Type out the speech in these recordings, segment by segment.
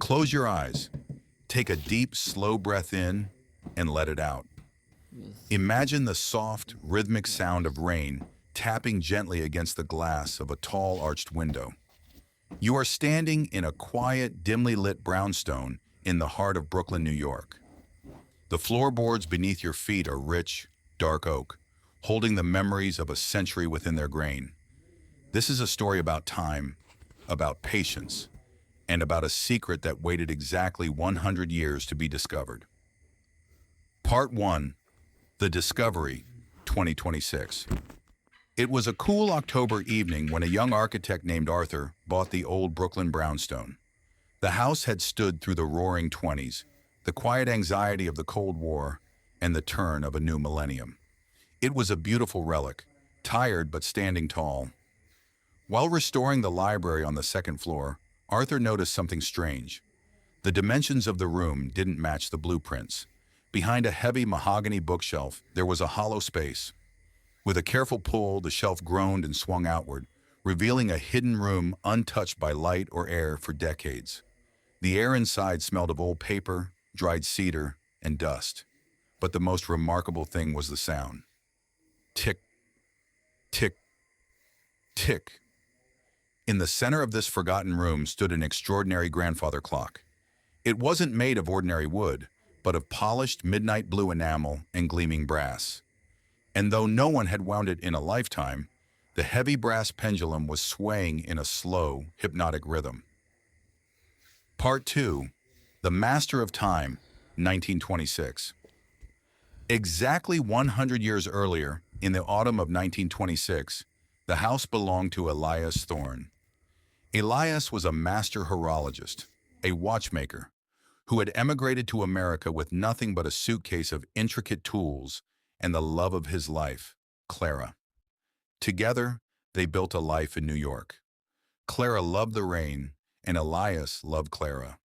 Close your eyes. Take a deep, slow breath in and let it out. Yes. Imagine the soft, rhythmic sound of rain tapping gently against the glass of a tall, arched window. You are standing in a quiet, dimly lit brownstone in the heart of Brooklyn, New York. The floorboards beneath your feet are rich, dark oak, holding the memories of a century within their grain. This is a story about time, about patience, and about a secret that waited exactly 100 years to be discovered. Part 1, The Discovery, 2026. It was a cool October evening when a young architect named Arthur bought the old Brooklyn brownstone. The house had stood through the roaring 20s, the quiet anxiety of the Cold War, and the turn of a new millennium. It was a beautiful relic, tired but standing tall. While restoring the library on the second floor, Arthur noticed something strange. The dimensions of the room didn't match the blueprints. Behind a heavy mahogany bookshelf, there was a hollow space. With a careful pull, the shelf groaned and swung outward, revealing a hidden room untouched by light or air for decades. The air inside smelled of old paper, dried cedar, and dust. But the most remarkable thing was the sound. Tick, tick, tick. In the center of this forgotten room stood an extraordinary grandfather clock. It wasn't made of ordinary wood, but of polished midnight blue enamel and gleaming brass. And though no one had wound it in a lifetime, the heavy brass pendulum was swaying in a slow, hypnotic rhythm. Part 2, The Master of Time, 1926. Exactly 100 years earlier, in the autumn of 1926, the house belonged to Elias Thorne. Elias was a master horologist, a watchmaker, who had emigrated to America with nothing but a suitcase of intricate tools and the love of his life, Clara. Together, they built a life in New York. Clara loved the rain, and Elias loved Clara.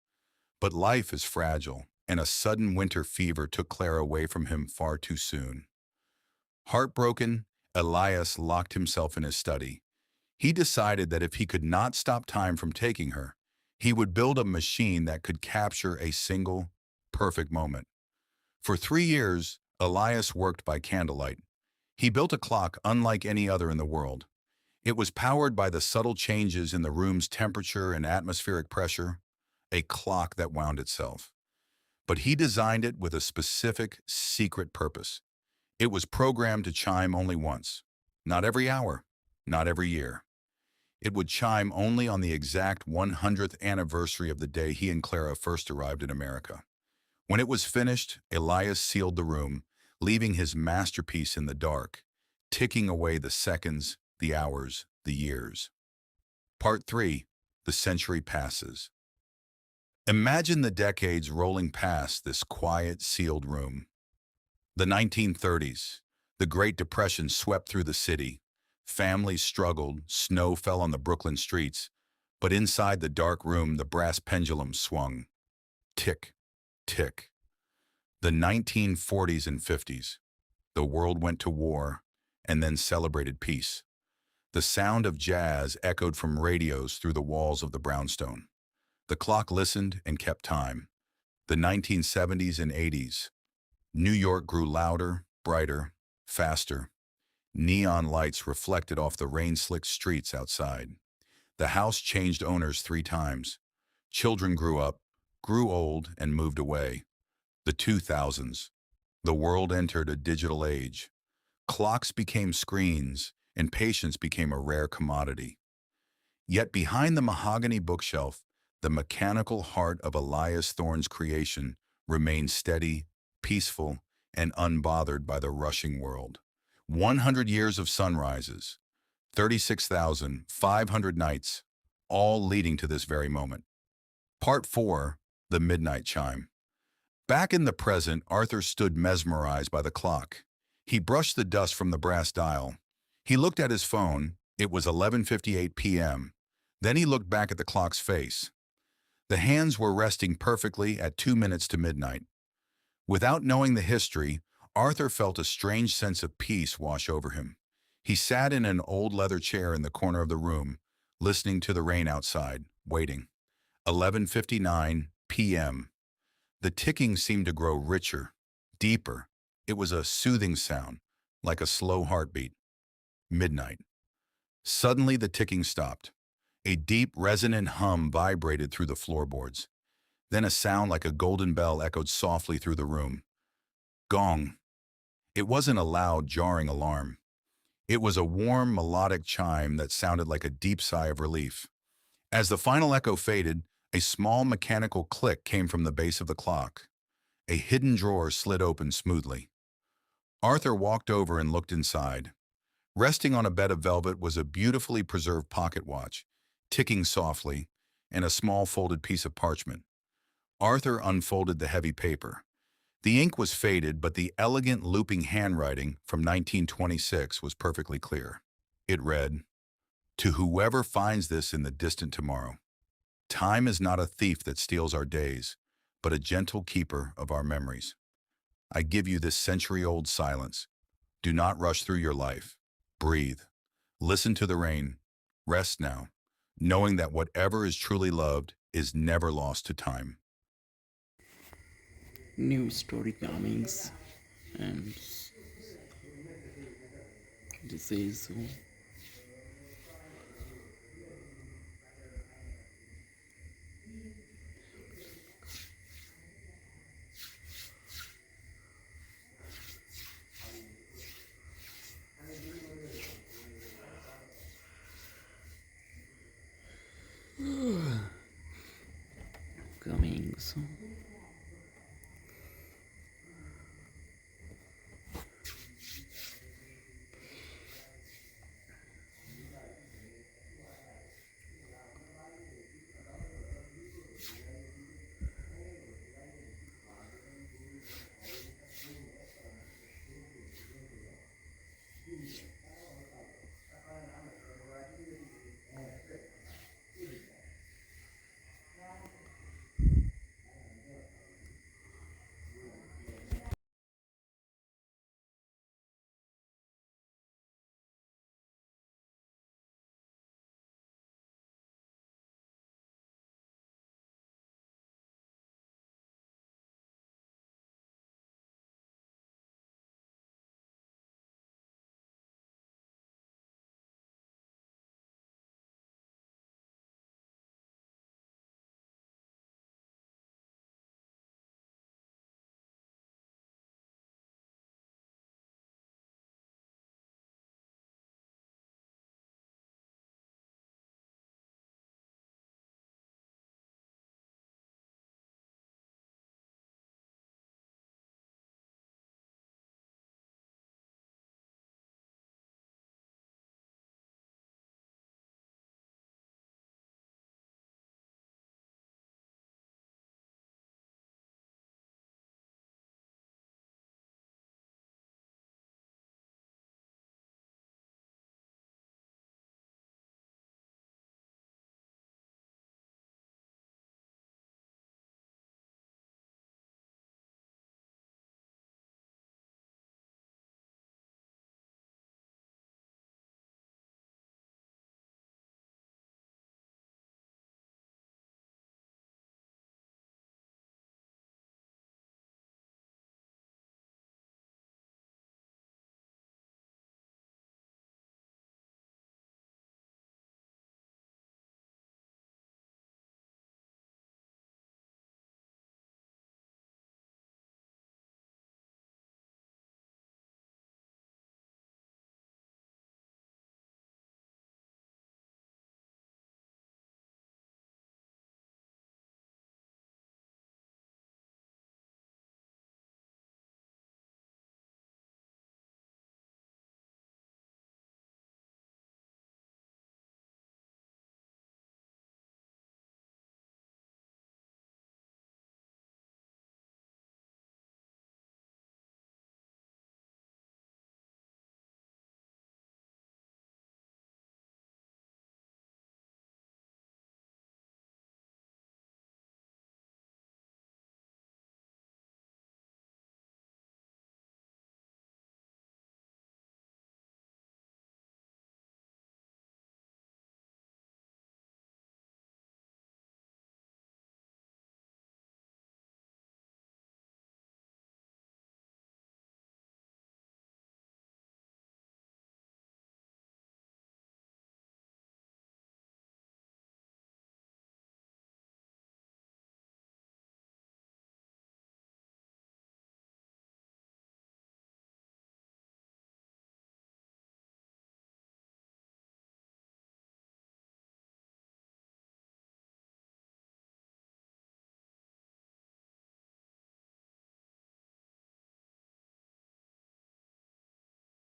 But life is fragile, and a sudden winter fever took Clara away from him far too soon. Heartbroken, Elias locked himself in his study. He decided that if he could not stop time from taking her, he would build a machine that could capture a single, perfect moment. For 3 years, Elias worked by candlelight. He built a clock unlike any other in the world. It was powered by the subtle changes in the room's temperature and atmospheric pressure, a clock that wound itself. But he designed it with a specific, secret purpose. It was programmed to chime only once, not every hour, not every year. It would chime only on the exact 100th anniversary of the day he and Clara first arrived in America. When it was finished, Elias sealed the room, leaving his masterpiece in the dark, ticking away the seconds, the hours, the years. Part 3, The Century Passes. Imagine the decades rolling past this quiet, sealed room. The 1930s. The Great Depression swept through the city. Families struggled, snow fell on the Brooklyn streets, but inside the dark room the brass pendulum swung. Tick, tick. The 1940s and 50s. The world went to war and then celebrated peace. The sound of jazz echoed from radios through the walls of the brownstone. The clock listened and kept time. The 1970s and 80s. New York grew louder, brighter, faster. Neon lights reflected off the rain-slicked streets outside. The house changed owners 3 times. Children grew up, grew old, and moved away. The 2000s. The world entered a digital age. Clocks became screens, and patience became a rare commodity. Yet behind the mahogany bookshelf, the mechanical heart of Elias Thorne's creation remained steady, peaceful, and unbothered by the rushing world. 100 years of sunrises, 36,500 nights, all leading to this very moment. Part 4, The Midnight Chime. Back in the present, Arthur stood mesmerized by the clock. He brushed the dust from the brass dial. He looked at his phone. It was 11:58 p.m. Then he looked back at the clock's face. The hands were resting perfectly at 2 minutes to midnight. Without knowing the history, Arthur felt a strange sense of peace wash over him. He sat in an old leather chair in the corner of the room, listening to the rain outside, waiting. 11:59 p.m. The ticking seemed to grow richer, deeper. It was a soothing sound, like a slow heartbeat. Midnight. Suddenly the ticking stopped. A deep, resonant hum vibrated through the floorboards. Then a sound like a golden bell echoed softly through the room. Gong. It wasn't a loud, jarring alarm. It was a warm, melodic chime that sounded like a deep sigh of relief. As the final echo faded, a small mechanical click came from the base of the clock. A hidden drawer slid open smoothly. Arthur walked over and looked inside. Resting on a bed of velvet was a beautifully preserved pocket watch, ticking softly, and a small folded piece of parchment. Arthur unfolded the heavy paper. The ink was faded, but the elegant looping handwriting from 1926 was perfectly clear. It read, "To whoever finds this in the distant tomorrow, time is not a thief that steals our days, but a gentle keeper of our memories. I give you this century-old silence. Do not rush through your life. Breathe. Listen to the rain. Rest now, knowing that whatever is truly loved is never lost to time." New story comings, and this is comings.